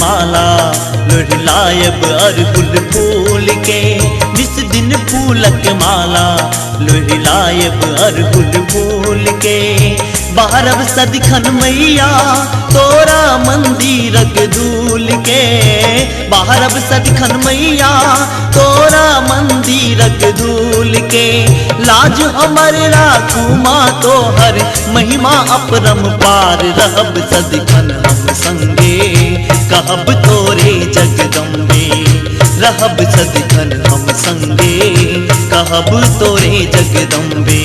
माला लोहिलायब अरहुल फूल के। जिस दिन फूलक माला लोहिलायब अरहुल फूल के। बारब सदिखन मैया तोरा मंदिरक धूल के। बारब सदिखन मैया तोरा मंदिरक धूल के। लाज हमर राखू माँ तोहर महिमा अपरम पार। रहब सदिखन हम संगे कहब तोरे जगदम्बे। रहब सदिखन हम संगे कहब तोरे जगदम्बे।